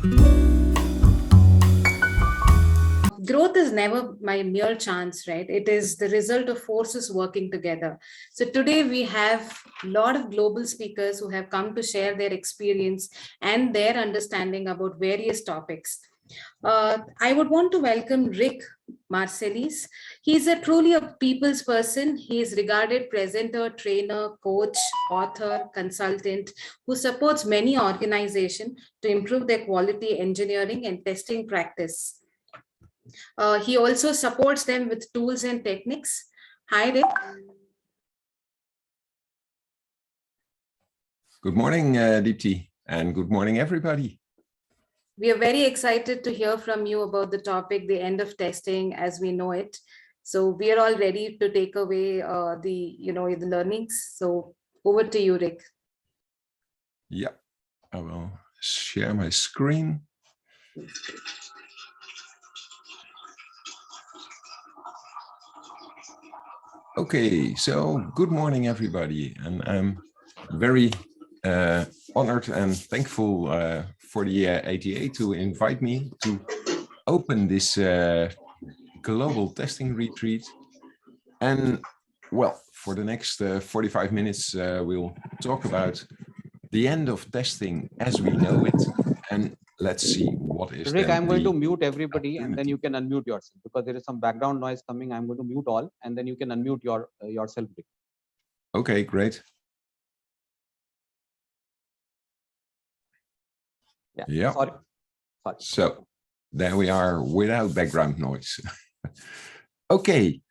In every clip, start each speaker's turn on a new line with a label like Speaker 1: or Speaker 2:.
Speaker 1: Growth is never by mere chance, right? It is the result of forces working together. So today we have a lot of global speakers who have come to share their experience and their understanding about various topics. I would want to welcome Rik Marselis. He's truly a people's person. He is regarded presenter, trainer, coach, author, consultant who supports many organizations to improve their quality engineering and testing practice. He also supports them with tools and techniques. Hi, Rik.
Speaker 2: Good morning, Deepti, and good morning, everybody.
Speaker 1: We are very excited to hear from you about the topic, the end of testing as we know it. So we are all ready to take away the learnings. So over to you, Rik.
Speaker 2: Yeah, I will share my screen. Okay, so good morning, everybody, and I'm very honored and thankful for the ATA to invite me to open this global testing retreat. And well, for the next 45 minutes, we'll talk about the end of testing as we know it, and let's see what is.
Speaker 3: Rik, I'm going to mute everybody and then you can unmute yourself because there is some background noise coming. I'm going to mute all and then you can unmute yourself. Rik.
Speaker 2: Okay, great. Yeah.
Speaker 3: Sorry.
Speaker 2: So there we are without background noise. Okay,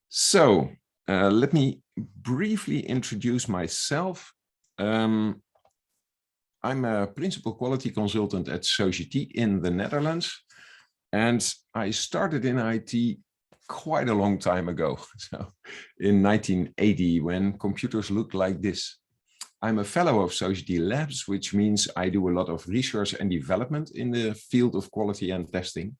Speaker 2: so let me briefly introduce myself. I'm a principal quality consultant at Society in the Netherlands, and I started in IT quite a long time ago, so in 1980, when computers looked like this. I'm a fellow of Society Labs, which means I do a lot of research and development in the field of quality and testing.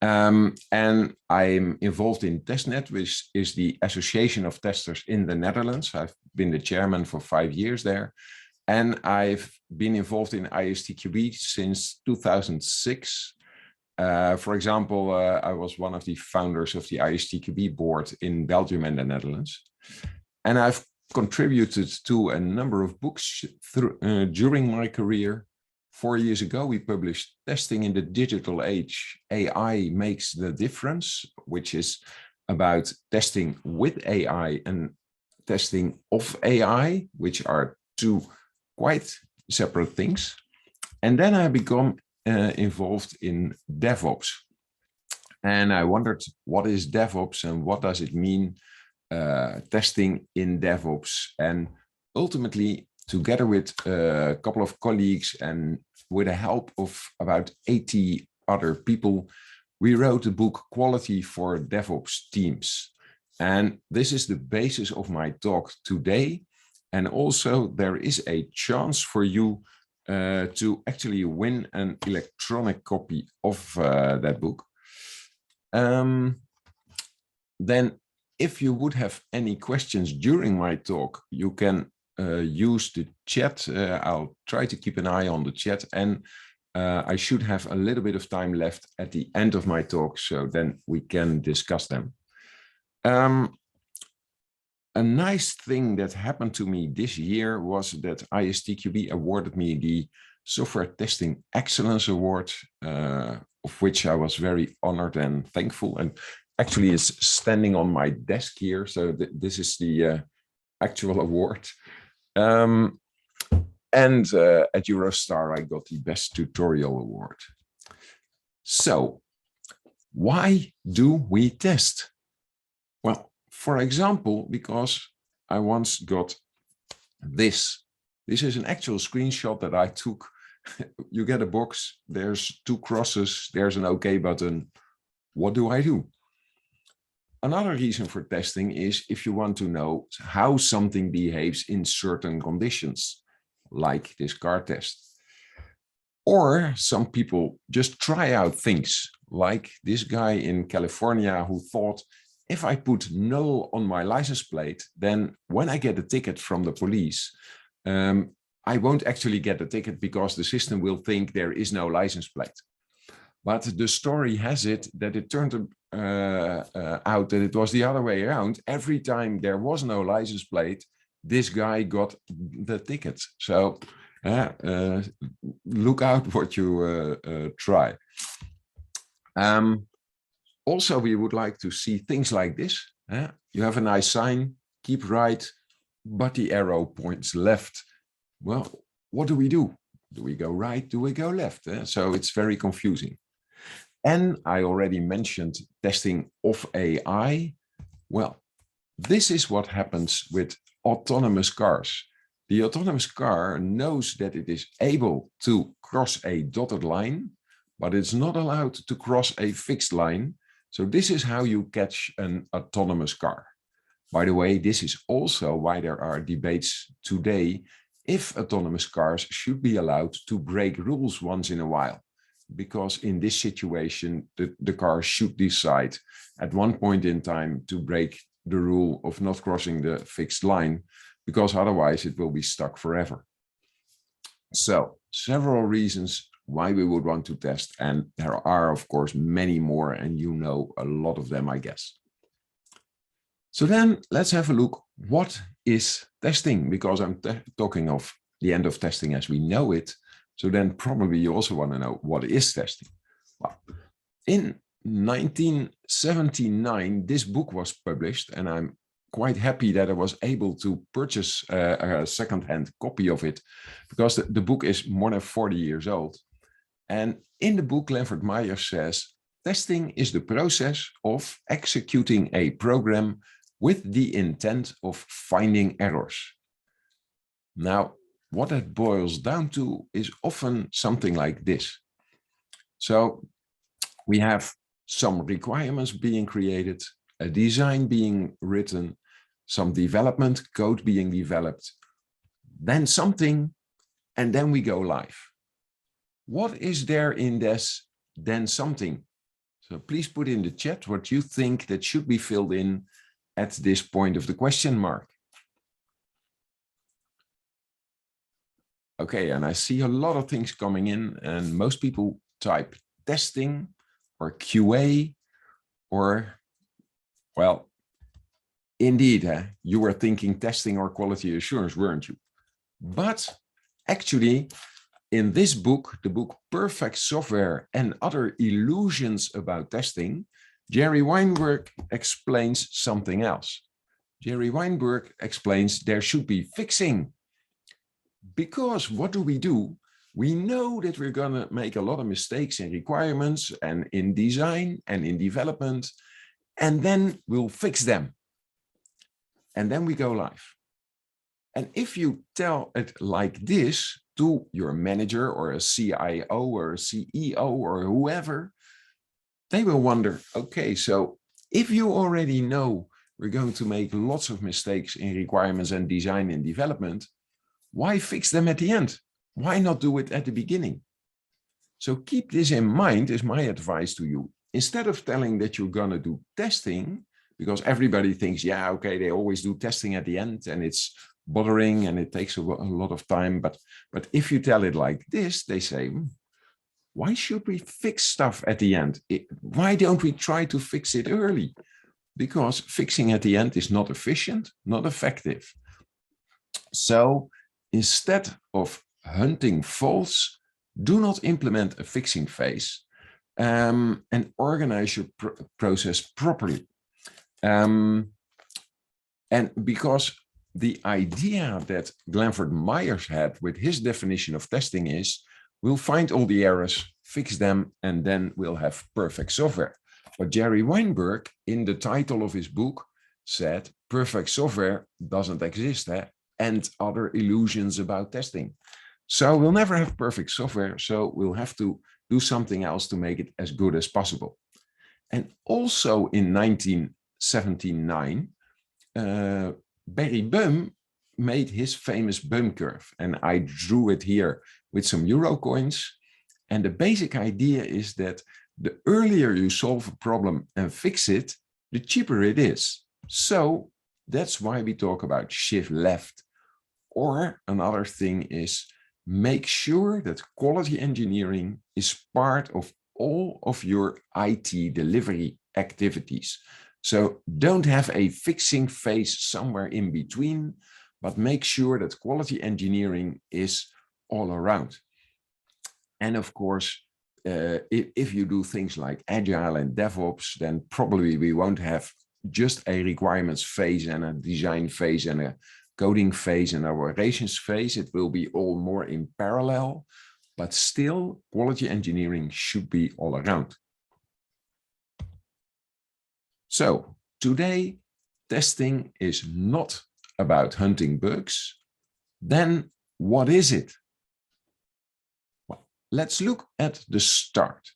Speaker 2: And I'm involved in TestNet, which is the Association of Testers in the Netherlands. I've been the chairman for 5 years there. And I've been involved in ISTQB since 2006. For example, I was one of the founders of the ISTQB board in Belgium and the Netherlands. And I've contributed to a number of books during my career. 4 years ago, we published Testing in the Digital Age, AI Makes the Difference, which is about testing with AI and testing of AI, which are two quite separate things. And then I become involved in DevOps. And I wondered, what is DevOps and what does it mean, testing in DevOps? And ultimately, together with a couple of colleagues and with the help of about 80 other people, we wrote the book Quality for DevOps Teams. And this is the basis of my talk today. And also there is a chance for you to actually win an electronic copy of that book. Then if you would have any questions during my talk, you can use the chat. I'll try to keep an eye on the chat, and I should have a little bit of time left at the end of my talk, so then we can discuss them. A nice thing that happened to me this year was that ISTQB awarded me the Software Testing Excellence Award, of which I was very honored and thankful. And actually it's standing on my desk here, so this is the actual award. And at Eurostar, I got the Best Tutorial Award. So why do we test? Well, for example, because I once got this. This is an actual screenshot that I took. You get a box, there's 2 crosses, there's an OK button. What do I do? Another reason for testing is if you want to know how something behaves in certain conditions, like this car test. Or some people just try out things, like this guy in California who thought, if I put no on my license plate, then when I get a ticket from the police, I won't actually get the ticket because the system will think there is no license plate. But the story has it that it turned out that it was the other way around. Every time there was no license plate, this guy got the ticket. So look out what you try. Also, we would like to see things like this. You have a nice sign, keep right, but the arrow points left. Well, what do we do? Do we go right? Do we go left? So it's very confusing. And I already mentioned testing of AI. Well, this is what happens with autonomous cars. The autonomous car knows that it is able to cross a dotted line, but it's not allowed to cross a fixed line. So this is how you catch an autonomous car. By the way, this is also why there are debates today if autonomous cars should be allowed to break rules once in a while. Because in this situation, the car should decide at one point in time to break the rule of not crossing the fixed line, because otherwise it will be stuck forever. So several reasons why we would want to test, and there are of course many more, and you know a lot of them, I guess. So then let's have a look. What is testing? Because I'm talking of the end of testing as we know it. So then probably you also want to know, what is testing? Well, in 1979, this book was published, and I'm quite happy that I was able to purchase a second-hand copy of it, because the book is more than 40 years old. And in the book, Rik Marselis says, testing is the process of executing a program with the intent of finding errors. Now, what that boils down to is often something like this. So we have some requirements being created, a design being written, some development code being developed, then something, and then we go live. What is there in this then something? So please put in the chat what you think that should be filled in at this point of the question mark. Okay, and I see a lot of things coming in, and most people type testing or QA or, well, indeed, you were thinking testing or quality assurance, weren't you? But actually, in this book, the book Perfect Software and Other Illusions About Testing, Jerry Weinberg explains something else. Jerry Weinberg explains there should be fixing. Because what do? We know that we're going to make a lot of mistakes in requirements and in design and in development, and then we'll fix them. And then we go live. And if you tell it like this to your manager or a CIO or a CEO or whoever, they will wonder, okay, so if you already know we're going to make lots of mistakes in requirements and design and development, why fix them at the end? Why not do it at the beginning? So keep this in mind is my advice to you. Instead of telling that you're going to do testing, because everybody thinks, yeah, okay, they always do testing at the end and it's bothering and it takes a lot of time. But if you tell it like this, they say, why should we fix stuff at the end? Why don't we try to fix it early? Because fixing at the end is not efficient, not effective. So instead of hunting faults, do not implement a fixing phase and organize your process properly. And because the idea that Rik Marselis had with his definition of testing is, we'll find all the errors, fix them, and then we'll have perfect software. But Jerry Weinberg, in the title of his book, said perfect software doesn't exist, and other illusions about testing. So we'll never have perfect software, so we'll have to do something else to make it as good as possible. And also in 1979, Barry Boehm made his famous Boehm curve, and I drew it here with some euro coins. And the basic idea is that the earlier you solve a problem and fix it, the cheaper it is. So that's why we talk about shift left. Or another thing is make sure that quality engineering is part of all of your IT delivery activities. So don't have a fixing phase somewhere in between, but make sure that quality engineering is all around. And of course, if you do things like Agile and DevOps, then probably we won't have just a requirements phase and a design phase and a coding phase and operations phase. It will be all more in parallel, but still quality engineering should be all around. So today, testing is not about hunting bugs. Then what is it? Well, let's look at the start.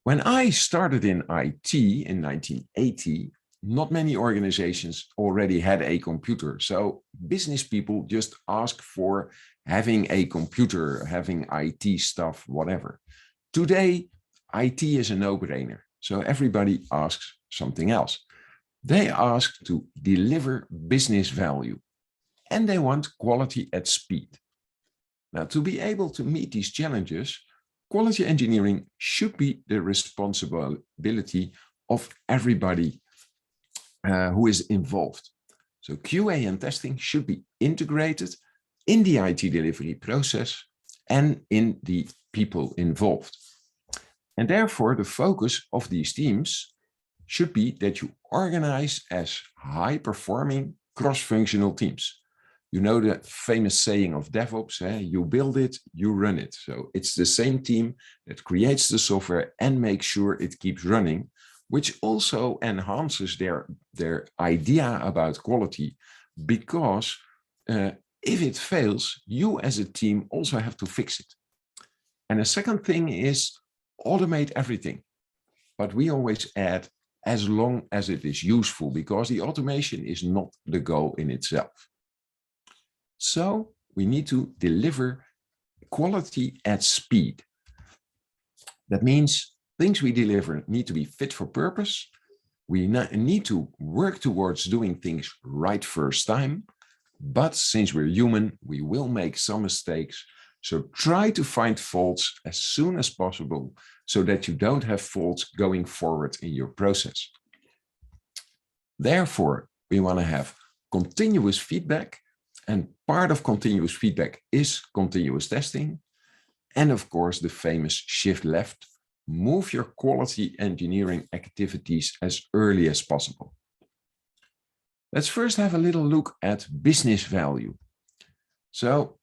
Speaker 2: When I started in IT in 1980, not many organizations already had a computer. So business people just asked for having a computer, having IT stuff, whatever. Today, IT is a no-brainer. So everybody asks something else. They ask to deliver business value and they want quality at speed. Now, to be able to meet these challenges, quality engineering should be the responsibility of everybody who is involved. So QA and testing should be integrated in the IT delivery process and in the people involved. And therefore, the focus of these teams should be that you organize as high-performing cross-functional teams. You know the famous saying of DevOps, you build it, you run it. So it's the same team that creates the software and makes sure it keeps running, which also enhances their idea about quality, because if it fails, you as a team also have to fix it. And the second thing is automate everything. But we always add as long as it is useful, because the automation is not the goal in itself. So we need to deliver quality at speed. That means things we deliver need to be fit for purpose. We need to work towards doing things right first time. But since we're human, we will make some mistakes. So try to find faults as soon as possible so that you don't have faults going forward in your process. Therefore, we want to have continuous feedback, and part of continuous feedback is continuous testing. And of course, the famous shift left, move your quality engineering activities as early as possible. Let's first have a little look at business value. So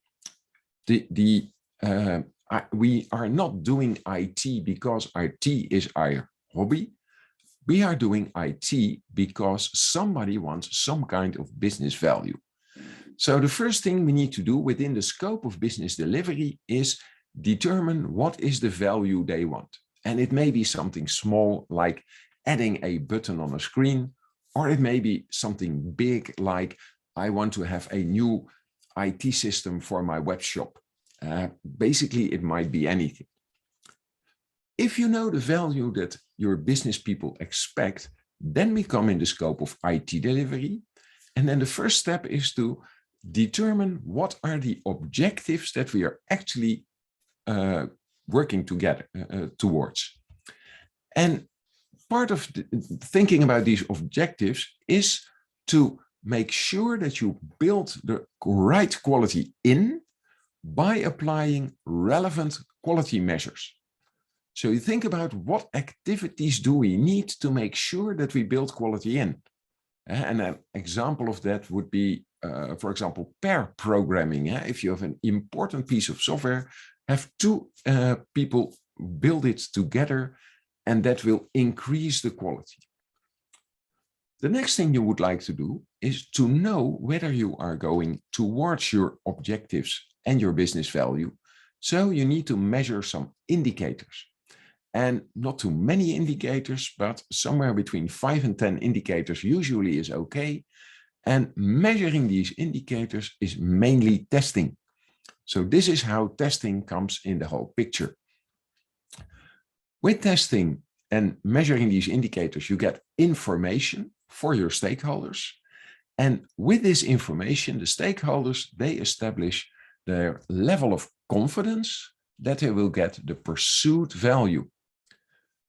Speaker 2: we are not doing IT because IT is our hobby. We are doing IT because somebody wants some kind of business value. So the first thing we need to do within the scope of business delivery is determine what is the value they want. And it may be something small like adding a button on a screen, or it may be something big like I want to have a new IT system for my web shop. Basically, it might be anything. If you know the value that your business people expect, then we come in the scope of IT delivery. And then the first step is to determine what are the objectives that we are actually working together towards. And part of thinking about these objectives is to make sure that you build the right quality in by applying relevant quality measures. So you think about what activities do we need to make sure that we build quality in. And an example of that would be, for example, pair programming. If you have an important piece of software, have two people build it together, and that will increase the quality. The next thing you would like to do is to know whether you are going towards your objectives and your business value. So you need to measure some indicators. And not too many indicators, but somewhere between 5 and 10 indicators usually is okay. And measuring these indicators is mainly testing. So this is how testing comes in the whole picture. With testing and measuring these indicators, you get information for your stakeholders. And with this information, the stakeholders, they establish their level of confidence that they will get the pursued value.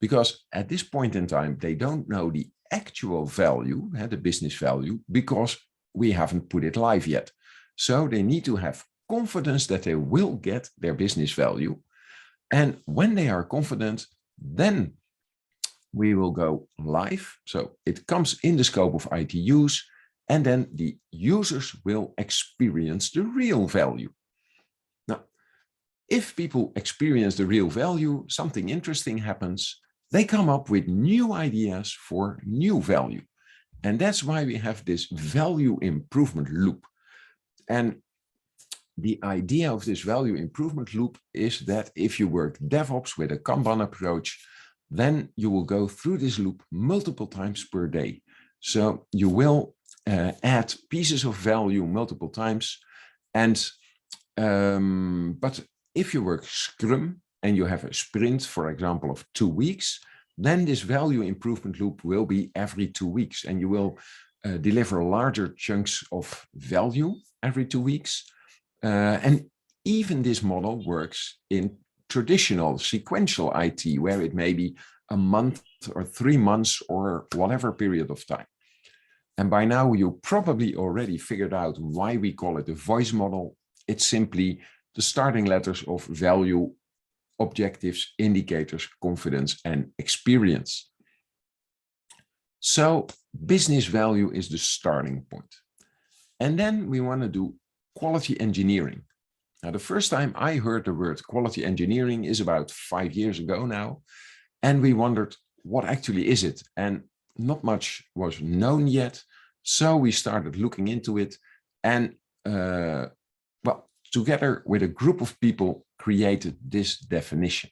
Speaker 2: Because at this point in time, they don't know the actual value, the business value, because we haven't put it live yet. So they need to have confidence that they will get their business value. And when they are confident, then we will go live. So it comes in the scope of IT use, and then the users will experience the real value. Now, if people experience the real value, something interesting happens. They come up with new ideas for new value. And that's why we have this value improvement loop. And the idea of this value improvement loop is that if you work DevOps with a Kanban approach, then you will go through this loop multiple times per day. So you will add pieces of value multiple times. And but if you work Scrum and you have a sprint, for example, of 2 weeks, then this value improvement loop will be every 2 weeks, and you will deliver larger chunks of value every 2 weeks. And even this model works in traditional sequential IT, where it may be a month or 3 months or whatever period of time. And by now, you probably already figured out why we call it a voice model. It's simply the starting letters of value, objectives, indicators, confidence, and experience. So business value is the starting point. And then we want to do quality engineering. Now, the first time I heard the word quality engineering is about 5 years ago now. And we wondered, what actually is it? And not much was known yet. So we started looking into it. And well, together with a group of people, created this definition.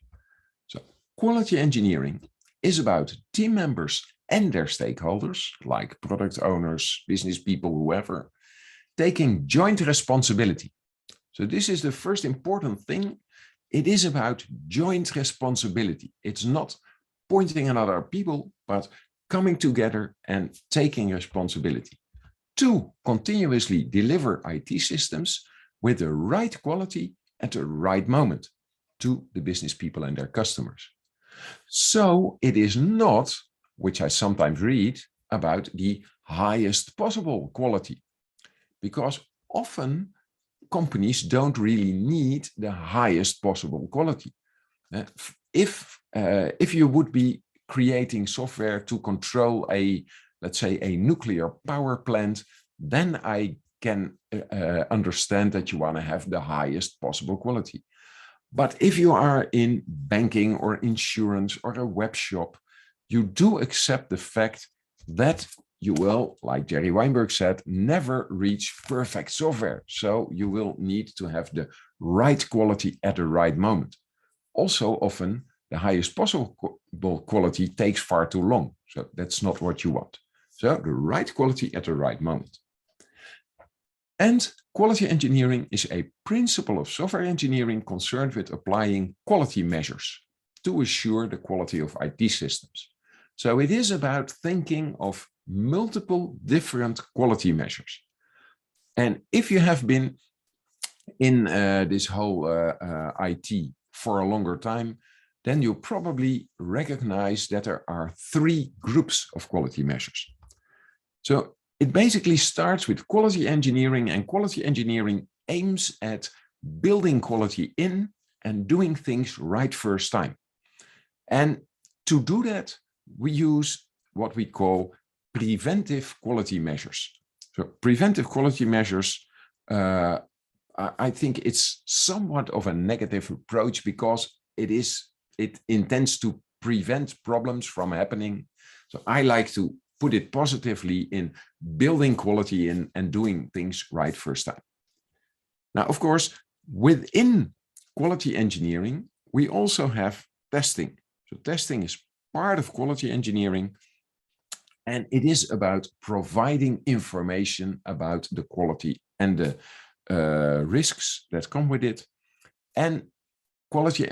Speaker 2: So quality engineering is about team members and their stakeholders, like product owners, business people, whoever, taking joint responsibility. So this is the first important thing. It is about joint responsibility. It's not pointing at other people, but coming together and taking responsibility to continuously deliver IT systems with the right quality at the right moment to the business people and their customers. So it is not, which I sometimes read, about the highest possible quality, because often companies don't really need the highest possible quality. If you would be creating software to control let's say a nuclear power plant, then I can understand that you want to have the highest possible quality. But if you are in banking or insurance or a web shop, you do accept the fact that you will, like Jerry Weinberg said, never reach perfect software. So you will need to have the right quality at the right moment. Also, often the highest possible quality takes far too long. So that's not what you want. So the right quality at the right moment. And quality engineering is a principle of software engineering concerned with applying quality measures to assure the quality of IT systems. So it is about thinking of multiple different quality measures. And if you have been in this whole IT for a longer time, then you probably recognize that there are 3 groups of quality measures. So it basically starts with quality engineering, and quality engineering aims at building quality in and doing things right first time. And to do that, we use what we call preventive quality measures. So preventive quality measures, I think it's somewhat of a negative approach because it intends to prevent problems from happening. So I like to put it positively in building quality in and doing things right first time. Now, of course, within quality engineering, we also have testing. So testing is part of quality engineering, and it is about providing information about the quality and the risks that come with it. And quality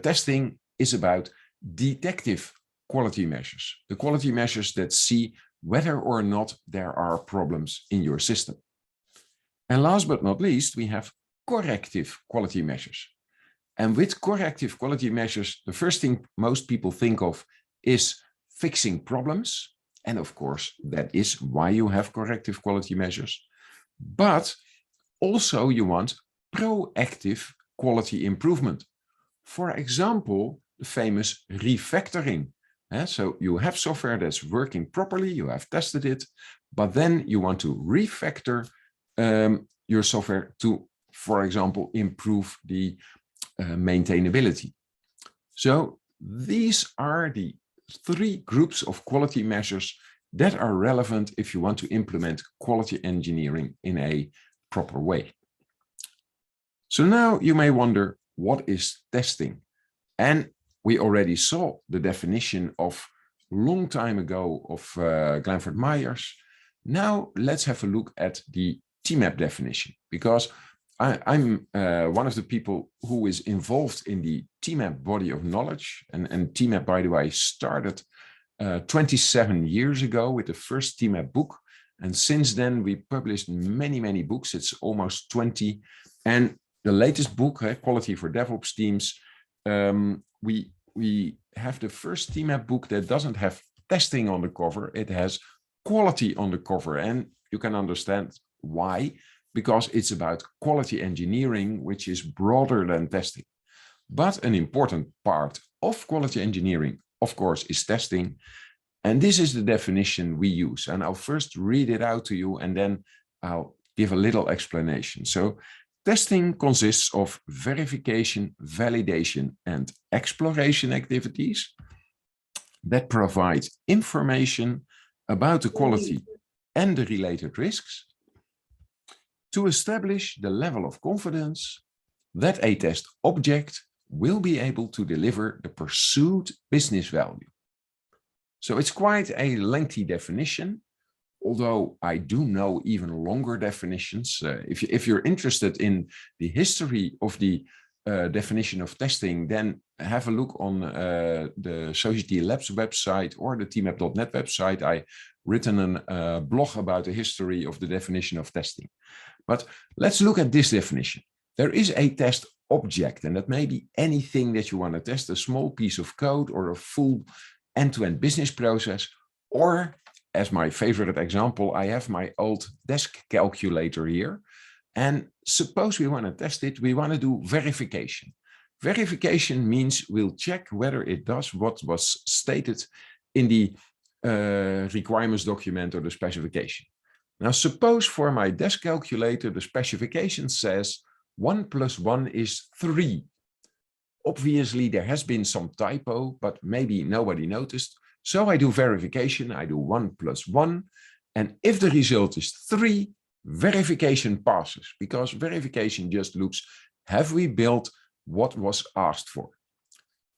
Speaker 2: testing is about detective quality measures, the quality measures that see whether or not there are problems in your system. And last but not least, we have corrective quality measures. And with corrective quality measures, the first thing most people think of is fixing problems. And of course, that is why you have corrective quality measures. But also you want proactive quality improvement. For example, the famous refactoring. So you have software that's working properly, you have tested it, but then you want to refactor your software to, for example, improve the maintainability. So these are the 3 groups of quality measures that are relevant if you want to implement quality engineering in a proper way. So now you may wonder, what is testing? And we already saw the definition of long time ago of Glanford Myers. Now let's have a look at the TMAP definition, because I'm one of the people who is involved in the TMAP body of knowledge. And TMAP, by the way, started 27 years ago with the first TMAP book. And since then, we published many, many books. It's almost 20. And the latest book, Quality for DevOps Teams, we have the first TMAP book that doesn't have testing on the cover. It has quality on the cover. And you can understand why, because it's about quality engineering, which is broader than testing. But an important part of quality engineering, of course, is testing. And this is the definition we use. And I'll first read it out to you, and then I'll give a little explanation. So testing consists of verification, validation, and exploration activities that provide information about the quality and the related risks to establish the level of confidence that a test object will be able to deliver the pursued business value. So it's quite a lengthy definition, although I do know even longer definitions. If you're interested in the history of the definition of testing, then have a look on the Society Labs website or the tmap.net website. I've written a blog about the history of the definition of testing. But let's look at this definition. There is a test object, and that may be anything that you want to test, a small piece of code or a full end-to-end business process. Or, as my favorite example, I have my old desk calculator here. And suppose we want to test it, we want to do verification. Verification means we'll check whether it does what was stated in the requirements document or the specification. Now, suppose for my desk calculator, the specification says 1 + 1 is 3. Obviously, there has been some typo, but maybe nobody noticed. So I do verification, I do 1 + 1. And if the result is 3, verification passes, because verification just looks, have we built what was asked for?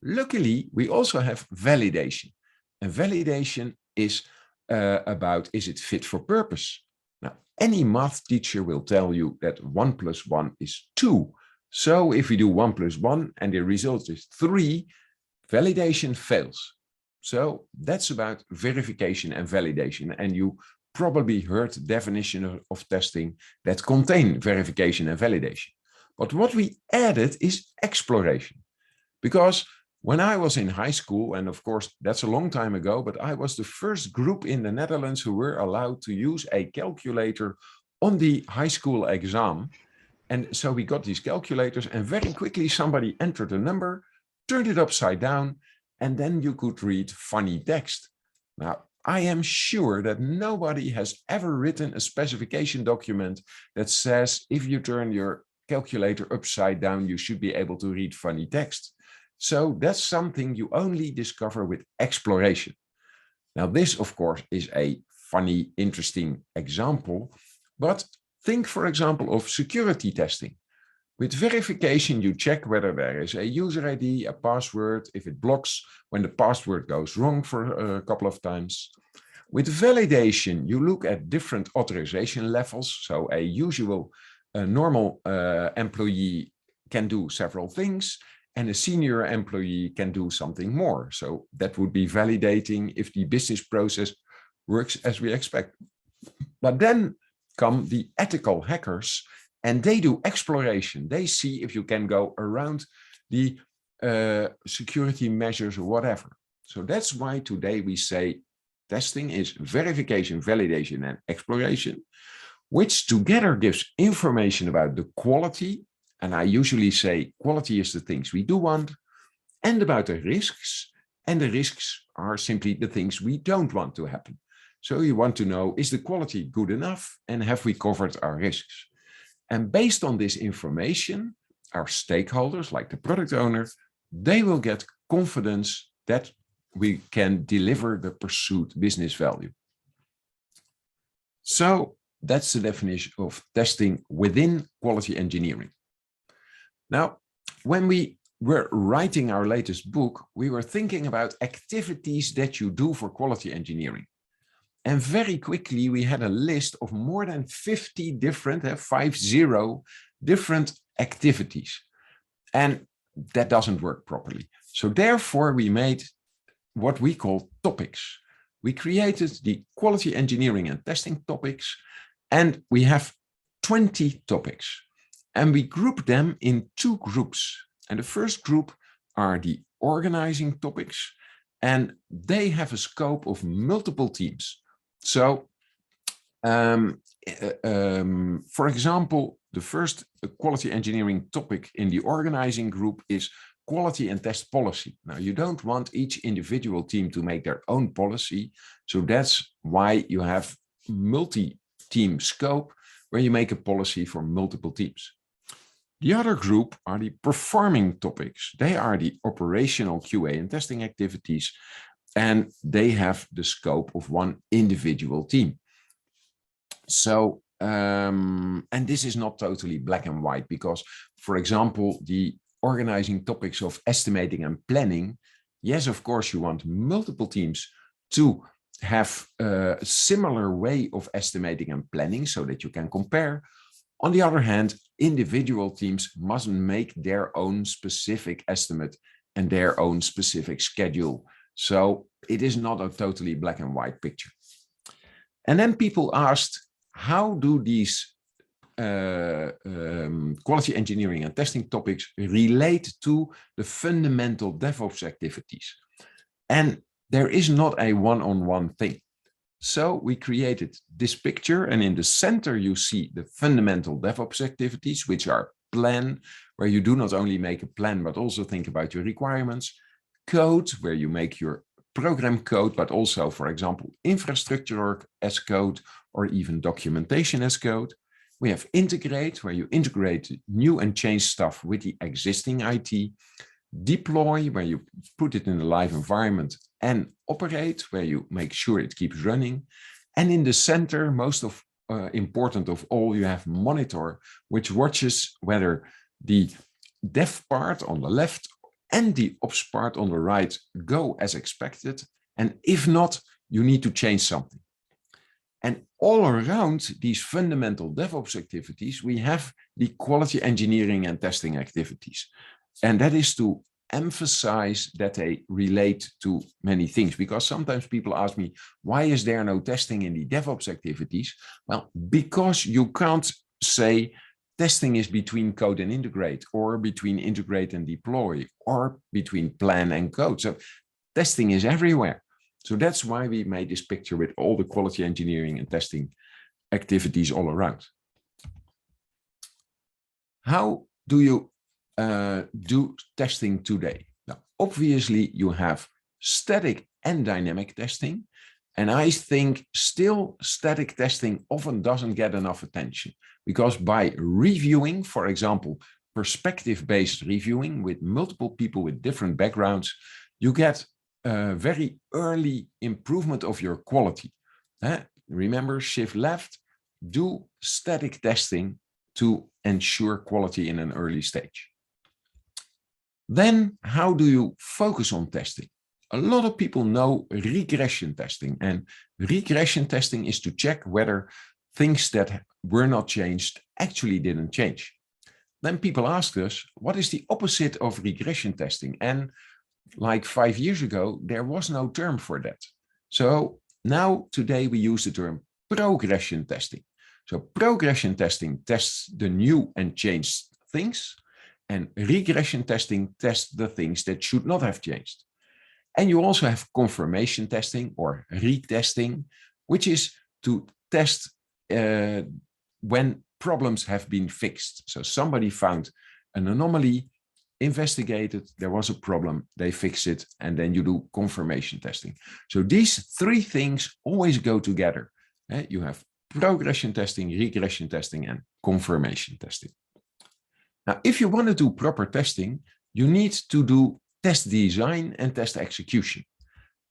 Speaker 2: Luckily, we also have validation. And validation is about, is it fit for purpose? Now, any math teacher will tell you that 1 + 1 is 2. So if we do 1 + 1 and the result is 3, validation fails. So that's about verification and validation. And you probably heard the definition of testing that contain verification and validation. But what we added is exploration. Because when I was in high school, and of course, that's a long time ago, but I was the first group in the Netherlands who were allowed to use a calculator on the high school exam. And so we got these calculators, and very quickly somebody entered a number, turned it upside down, and then you could read funny text. Now, I am sure that nobody has ever written a specification document that says if you turn your calculator upside down, you should be able to read funny text. So that's something you only discover with exploration. Now, this, of course, is a funny, interesting example, but think, for example, of security testing. With verification, you check whether there is a user ID, a password, if it blocks when the password goes wrong for a couple of times. With validation, you look at different authorization levels. So a usual, normal employee can do several things, and a senior employee can do something more. So that would be validating if the business process works as we expect. But then come the ethical hackers, and they do exploration. They see if you can go around the security measures or whatever. So that's why today we say testing is verification, validation, and exploration, which together gives information about the quality. And I usually say quality is the things we do want, and about the risks. And the risks are simply the things we don't want to happen. So you want to know, is the quality good enough? And have we covered our risks? And based on this information, our stakeholders, like the product owner, they will get confidence that we can deliver the pursued business value. So that's the definition of testing within quality engineering. Now, when we were writing our latest book, we were thinking about activities that you do for quality engineering. And very quickly, we had a list of more than 50 different, 50 different activities. And that doesn't work properly. So therefore, we made what we call topics. We created the quality engineering and testing topics, and we have 20 topics. And we group them in 2 groups. And the first group are the organizing topics, and they have a scope of multiple teams. So, for example, the first quality engineering topic in the organizing group is quality and test policy. Now, you don't want each individual team to make their own policy. So that's why you have multi-team scope, where you make a policy for multiple teams. The other group are the performing topics. They are the operational QA and testing activities, and they have the scope of one individual team. So, and this is not totally black and white, because, for example, the organizing topics of estimating and planning, yes, of course, you want multiple teams to have a similar way of estimating and planning so that you can compare. On the other hand, individual teams mustn't make their own specific estimate and their own specific schedule. So it is not a totally black and white picture. And then people asked, how do these quality engineering and testing topics relate to the fundamental DevOps activities? And there is not a one-on-one thing. So we created this picture, and in the center you see the fundamental DevOps activities, which are plan, where you do not only make a plan, but also think about your requirements; code, where you make your program code, but also, for example, infrastructure as code, or even documentation as code. We have integrate, where you integrate new and change stuff with the existing IT. Deploy, where you put it in a live environment, and operate, where you make sure it keeps running. And in the center, most of important of all, you have monitor, which watches whether the dev part on the left and the ops part on the right go as expected. And if not, you need to change something. And all around these fundamental DevOps activities, we have the quality engineering and testing activities. And that is to emphasize that they relate to many things, because sometimes people ask me, why is there no testing in the DevOps activities? Well, because you can't say testing is between code and integrate, or between integrate and deploy, or between plan and code. So testing is everywhere. So that's why we made this picture with all the quality engineering and testing activities all around. How do you do testing today? Now, obviously, you have static and dynamic testing. And I think still static testing often doesn't get enough attention, because by reviewing, for example, perspective-based reviewing with multiple people with different backgrounds, you get a very early improvement of your quality. Remember, shift left, do static testing to ensure quality in an early stage. Then how do you focus on testing? A lot of people know regression testing, and regression testing is to check whether things that were not changed actually didn't change. Then people ask us, what is the opposite of regression testing? And like 5 years ago, there was no term for that. So Now, today we use the term progression testing. So progression testing tests the new and changed things, and regression testing tests the things that should not have changed. And you also have confirmation testing or retesting, which is to test when problems have been fixed. So somebody found an anomaly, investigated, there was a problem, they fix it, and then you do confirmation testing. So these three things always go together. You have progression testing, regression testing, and confirmation testing. Now, if you want to do proper testing, you need to do test design and test execution.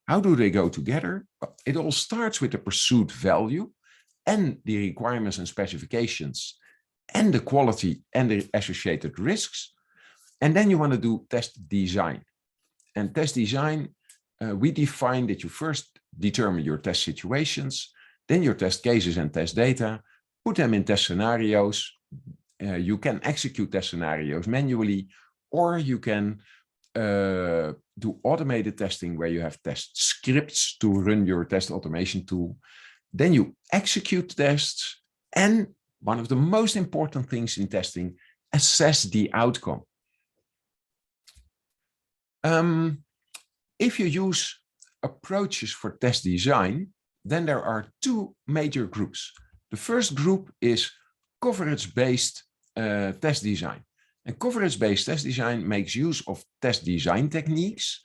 Speaker 2: How do they go together? Well, it all starts with the pursued value and the requirements and specifications and the quality and the associated risks. And then you want to do test design. And test design, we define that you first determine your test situations, then your test cases and test data, put them in test scenarios. You can execute test scenarios manually, or you can do automated testing where you have test scripts to run your test automation tool. Then you execute tests. And one of the most important things in testing, assess the outcome. If you use approaches for test design, then there are two major groups. The first group is coverage-based test design. And coverage-based test design makes use of test design techniques.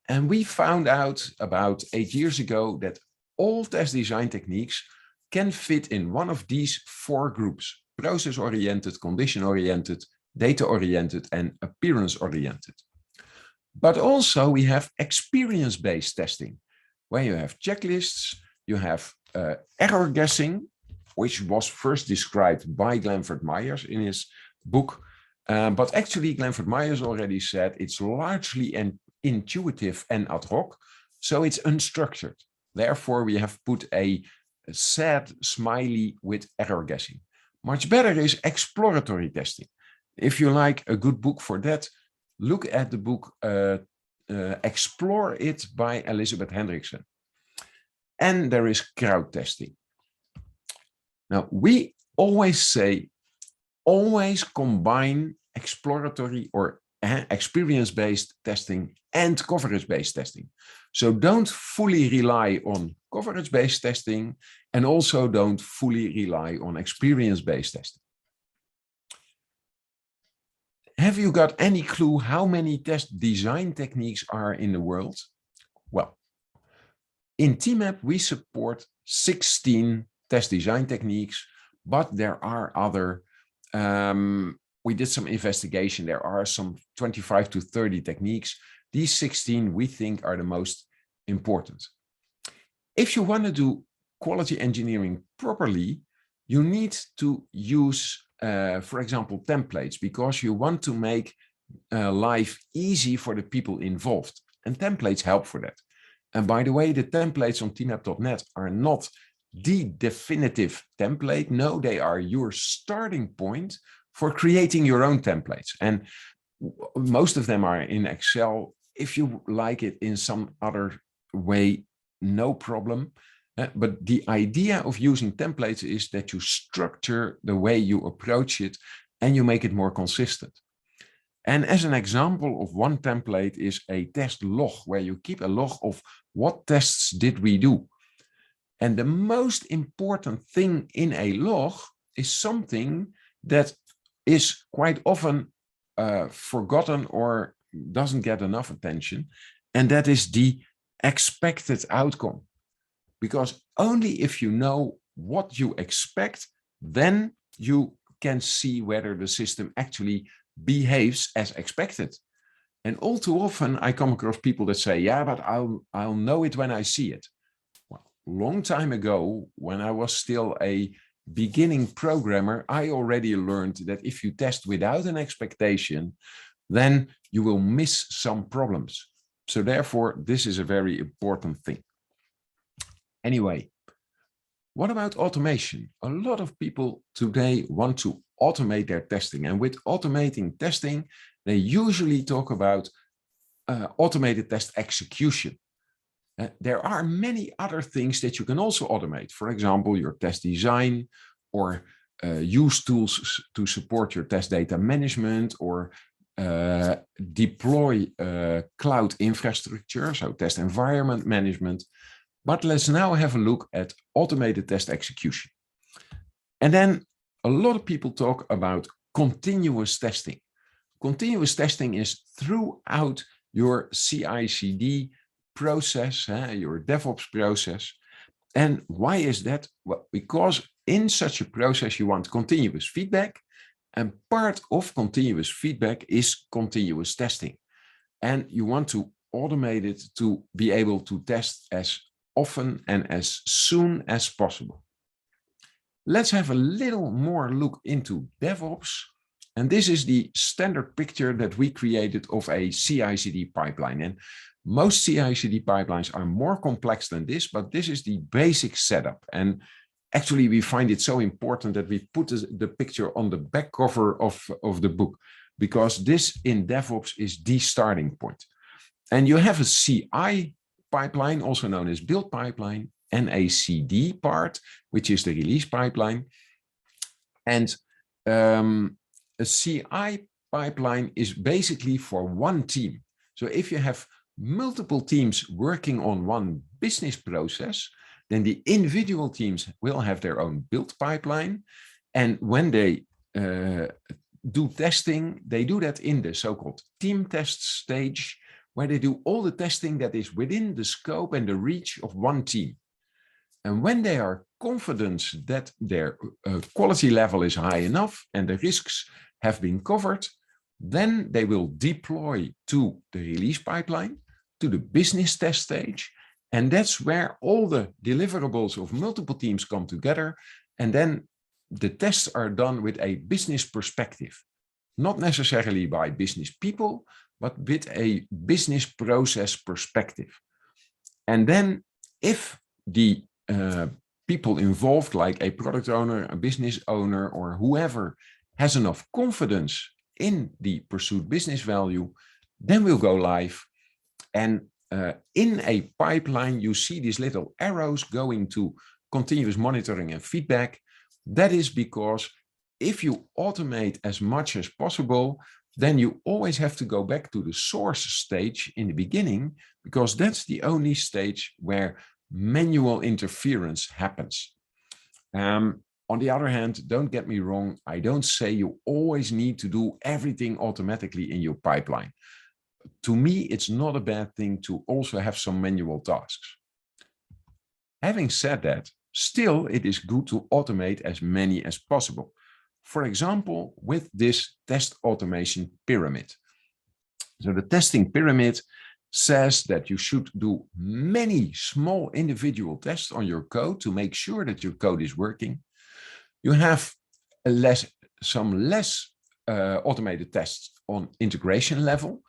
Speaker 2: And we found out about 8 years ago that all test design techniques can fit in one of these four groups: process-oriented, condition-oriented, data-oriented, and appearance-oriented. But also we have experience-based testing, where you have checklists, you have error guessing, which was first described by Glanford Myers in his book. But actually, Glanford Myers already said it's largely intuitive and ad hoc, so it's unstructured. Therefore, we have put a sad smiley with error guessing. Much better is exploratory testing. If you like a good book for that, look at the book Explore It by Elizabeth Hendrickson. And there is crowd testing. Now, we always say, always combine exploratory or experience-based testing and coverage-based testing. So don't fully rely on coverage-based testing, and also don't fully rely on experience-based testing. Have you got any clue how many test design techniques are in the world? Well, in TMAP, we support 16 test design techniques, but there are other, we did some investigation, there are some 25 to 30 techniques. These 16 we think are the most important. If you want to do quality engineering properly, you need to use, for example, templates, because you want to make life easy for the people involved. And templates help for that. And by the way, the templates on tmap.net are not the definitive template. No, they are your starting point for creating your own templates. And most of them are in Excel. If you like it in some other way, no problem. But the idea of using templates is that you structure the way you approach it and you make it more consistent. And as an example of one template is a test log, where you keep a log of what tests did we do. And the most important thing in a log is something that is quite often forgotten or doesn't get enough attention. And that is the expected outcome. Because only if you know what you expect, then you can see whether the system actually behaves as expected. And all too often I come across people that say, yeah, but I'll know it when I see it. Well, long time ago, when I was still a beginning programmer, I already learned that if you test without an expectation, then you will miss some problems. So therefore, this is a very important thing. Anyway, what about automation? A lot of people today want to automate their testing. And with automating testing, they usually talk about automated test execution. There are many other things that you can also automate. For example, your test design, or use tools to support your test data management, or deploy cloud infrastructure, so test environment management. But let's now have a look at automated test execution. And then a lot of people talk about continuous testing. Continuous testing is throughout your CI/CD process, your DevOps process. And why is that? Well, because in such a process, you want continuous feedback, and part of continuous feedback is continuous testing. And you want to automate it to be able to test as often and as soon as possible. Let's have a little more look into DevOps. And this is the standard picture that we created of a CI/CD pipeline. And most CI/CD pipelines are more complex than this, but this is the basic setup. And actually, we find it so important that we put the picture on the back cover of the book, because this in DevOps is the starting point. And you have a CI pipeline, also known as build pipeline, and a CD part, which is the release pipeline. And a CI pipeline is basically for one team. So if you have multiple teams working on one business process, then the individual teams will have their own build pipeline. And when they do testing, they do that in the so-called team test stage, where they do all the testing that is within the scope and the reach of one team. And when they are confident that their quality level is high enough and the risks have been covered, then they will deploy to the release pipeline, to the business test stage. And that's where all the deliverables of multiple teams come together. And then the tests are done with a business perspective, not necessarily by business people, but with a business process perspective. And then if the people involved, like a product owner, a business owner, or whoever has enough confidence in the pursued business value, then we'll go live. And in a pipeline, you see these little arrows going to continuous monitoring and feedback. That is because if you automate as much as possible, then you always have to go back to the source stage in the beginning, because that's the only stage where manual interference happens. On the other hand, don't get me wrong, I don't say you always need to do everything automatically in your pipeline. To me, it's not a bad thing to also have some manual tasks. Having said that, still it is good to automate as many as possible. For example, with this test automation pyramid. So the testing pyramid says that you should do many small individual tests on your code to make sure that your code is working. You have some less automated tests on integration level,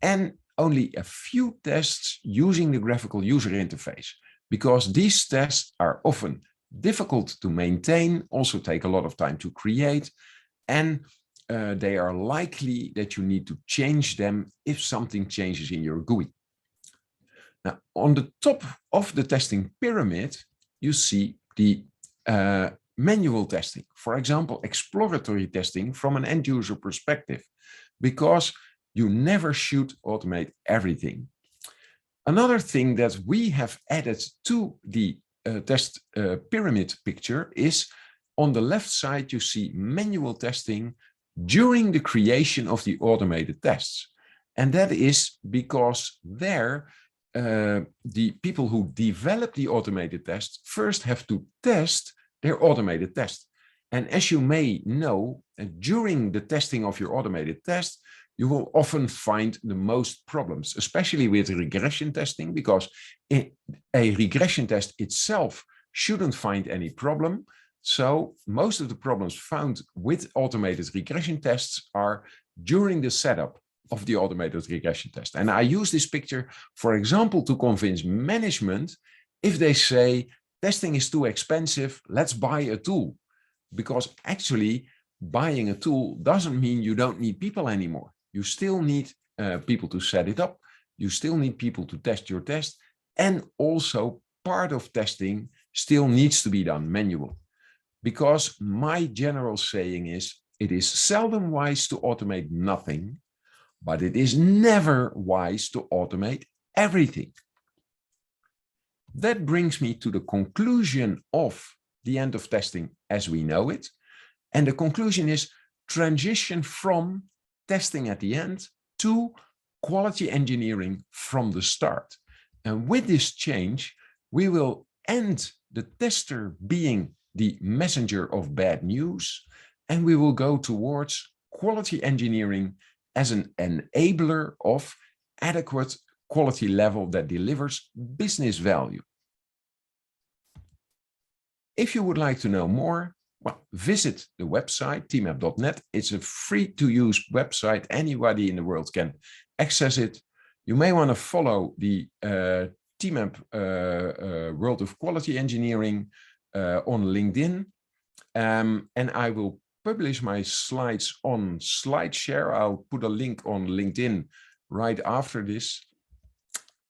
Speaker 2: and only a few tests using the graphical user interface, because these tests are often difficult to maintain, also take a lot of time to create, and they are likely that you need to change them if something changes in your GUI. Now, on the top of the testing pyramid, you see the manual testing, for example, exploratory testing from an end user perspective, because you never should automate everything. Another thing that we have added to the test pyramid picture is on the left side, you see manual testing during the creation of the automated tests. And that is because there, the people who develop the automated tests first have to test their automated test. And as you may know, during the testing of your automated test, you will often find the most problems, especially with regression testing, because a regression test itself shouldn't find any problem. So most of the problems found with automated regression tests are during the setup of the automated regression test. And I use this picture, for example, to convince management if they say testing is too expensive, let's buy a tool. Because actually buying a tool doesn't mean you don't need people anymore. You still need people to set it up. You still need people to test your test. And also part of testing still needs to be done manual. Because my general saying is, it is seldom wise to automate nothing, but it is never wise to automate everything. That brings me to the conclusion of the end of testing as we know it. And the conclusion is transition from testing at the end to quality engineering from the start. And with this change, we will end the tester being the messenger of bad news, and we will go towards quality engineering as an enabler of adequate quality level that delivers business value. If you would like to know more, well, visit the website teamapp.net. It's a free-to-use website. Anybody in the world can access it. You may want to follow the Teamapp World of Quality Engineering on LinkedIn. And I will publish my slides on SlideShare. I'll put a link on LinkedIn right after this.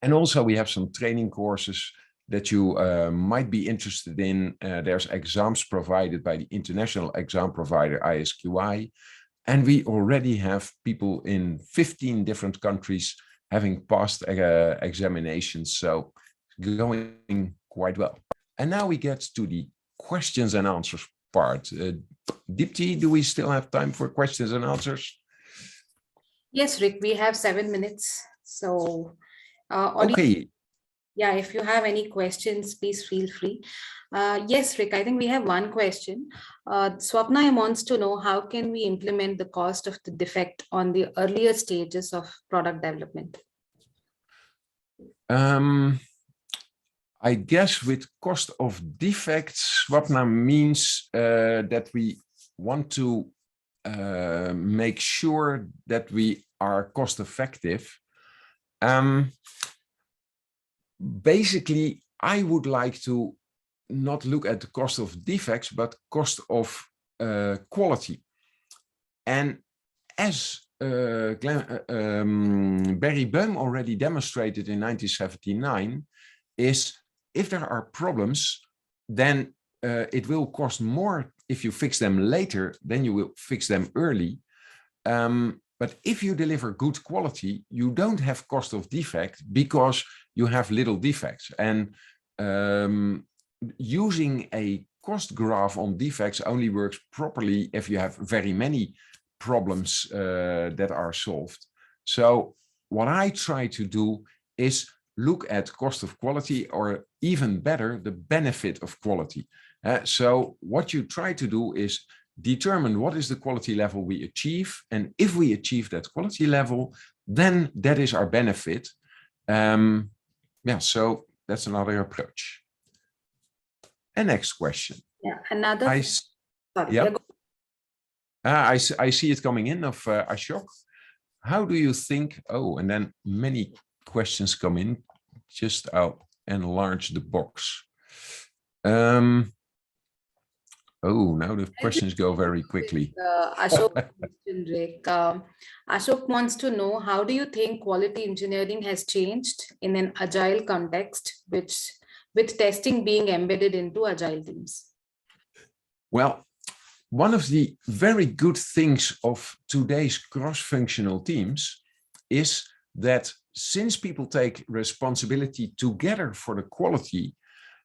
Speaker 2: And also we have some training courses that you might be interested in. There's exams provided by the international exam provider ISQI. And we already have people in 15 different countries having passed examinations. So going quite well. And now we get to the questions and answers part. Deepti, do we still have time for questions and answers?
Speaker 1: Yes, Rik, we have 7 minutes. So,
Speaker 2: okay.
Speaker 1: Yeah, if you have any questions, please feel free. Yes, Rik, I think we have one question. Swapna wants to know how can we implement the cost of the defect on the earlier stages of product development?
Speaker 2: I guess with cost of defects, Swapna means that we want to make sure that we are cost effective. Basically, I would like to not look at the cost of defects, but cost of quality. And as Barry Boehm already demonstrated in 1979, is if there are problems, then it will cost more if you fix them later than you will fix them early. But if you deliver good quality, you don't have cost of defect because you have little defects. And using a cost graph on defects only works properly if you have very many problems that are solved. So what I try to do is look at cost of quality, or even better, the benefit of quality. So what you try to do is determine what is the quality level we achieve. And if we achieve that quality level, then that is our benefit. Yeah, so that's another approach. And next question.
Speaker 1: Yeah, another.
Speaker 2: I see it coming in of Ashok. How do you think, oh, and then many questions come in, just I'll enlarge the box. Oh, now the questions go very quickly.
Speaker 1: Ashok wants to know, how do you think quality engineering has changed in an agile context, with testing being embedded into agile teams?
Speaker 2: Well, one of the very good things of today's cross-functional teams is that since people take responsibility together for the quality,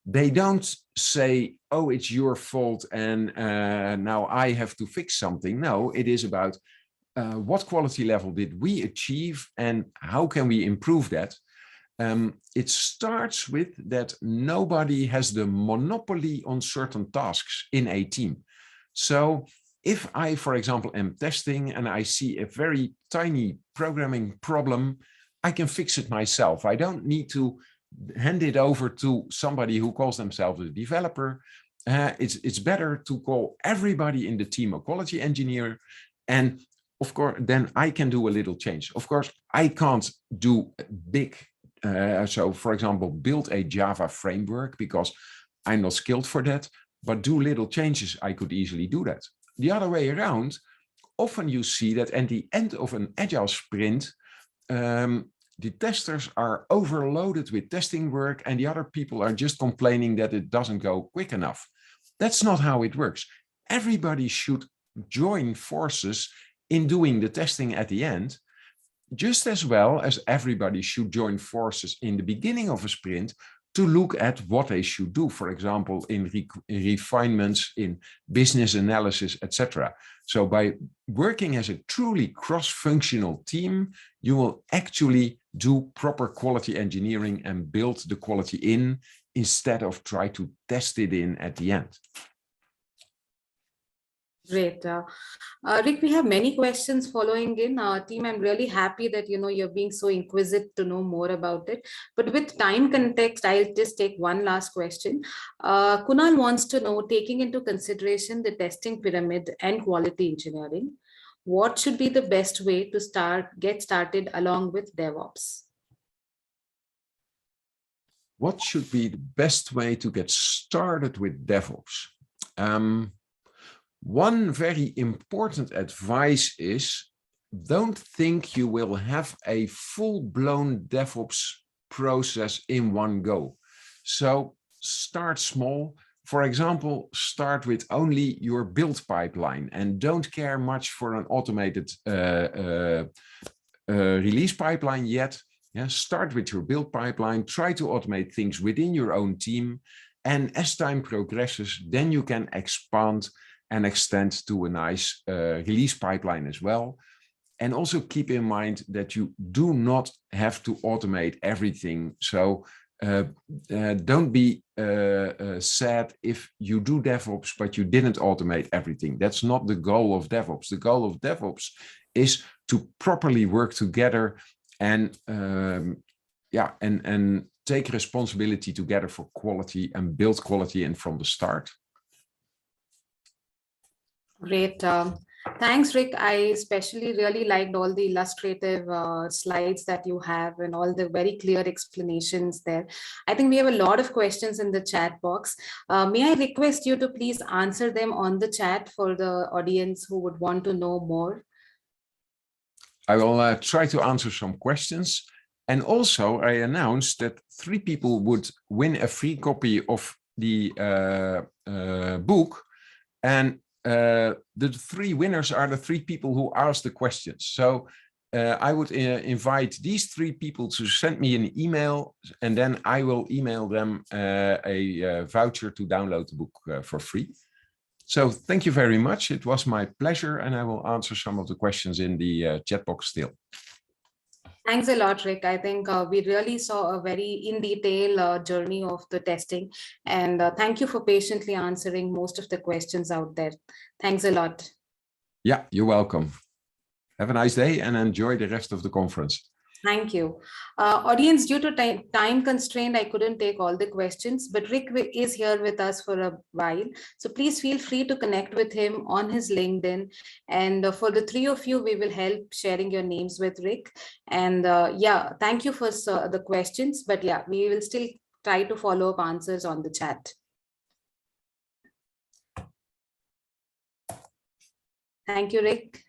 Speaker 2: they don't say, oh, it's your fault and now I have to fix something. No, it is about what quality level did we achieve and how can we improve that? It starts with that nobody has the monopoly on certain tasks in a team. So if I, for example, am testing and I see a very tiny programming problem, I can fix it myself. I don't need to hand it over to somebody who calls themselves a developer. It's better to call everybody in the team a quality engineer. And of course, then I can do a little change. Of course, I can't do big, so for example, build a Java framework because I'm not skilled for that, but do little changes, I could easily do that. The other way around, often you see that at the end of an agile sprint, the testers are overloaded with testing work and the other people are just complaining that it doesn't go quick enough. That's not how it works. Everybody should join forces in doing the testing at the end, just as well as everybody should join forces in the beginning of a sprint to look at what they should do, for example, in refinements, in business analysis, etc. So by working as a truly cross-functional team, you will actually do proper quality engineering and build the quality in instead of try to test it in at the end.
Speaker 1: Great. Rik, we have many questions following in. Team, I'm really happy that you're being so inquisitive to know more about it. But with time context, I'll just take one last question. Kunal wants to know, taking into consideration the testing pyramid and quality engineering, what should be the best way to get started along with DevOps?
Speaker 2: What should be the best way to get started with DevOps? One very important advice is, don't think you will have a full-blown DevOps process in one go. So start small. For example, start with only your build pipeline and don't care much for an automated release pipeline yet. Yeah, start with your build pipeline, try to automate things within your own team. And as time progresses, then you can expand and extend to a nice release pipeline as well. And also keep in mind that you do not have to automate everything. So don't be sad if you do DevOps, but you didn't automate everything. That's not the goal of DevOps. The goal of DevOps is to properly work together and and take responsibility together for quality and build quality in from the start.
Speaker 1: Great. Thanks, Rik. I especially really liked all the illustrative slides that you have and all the very clear explanations there. I think we have a lot of questions in the chat box. May I request you to please answer them on the chat for the audience who would want to know more?
Speaker 2: I will try to answer some questions. And also I announced that 3 people would win a free copy of the book. And the 3 winners are the 3 people who asked the questions. So I would invite these 3 people to send me an email, and then I will email them a voucher to download the book for free. So thank you very much. It was my pleasure, and I will answer some of the questions in the chat box still.
Speaker 1: Thanks a lot, Rik. I think we really saw a very in detail journey of the testing, and thank you for patiently answering most of the questions out there. Thanks a lot.
Speaker 2: Yeah, you're welcome. Have a nice day and enjoy the rest of the conference.
Speaker 1: Thank you. Audience, due to time constraint, I couldn't take all the questions, but Rik is here with us for a while. So please feel free to connect with him on his LinkedIn. And for the 3 of you, we will help sharing your names with Rik. And yeah, thank you for the questions. But yeah, we will still try to follow up answers on the chat. Thank you, Rik.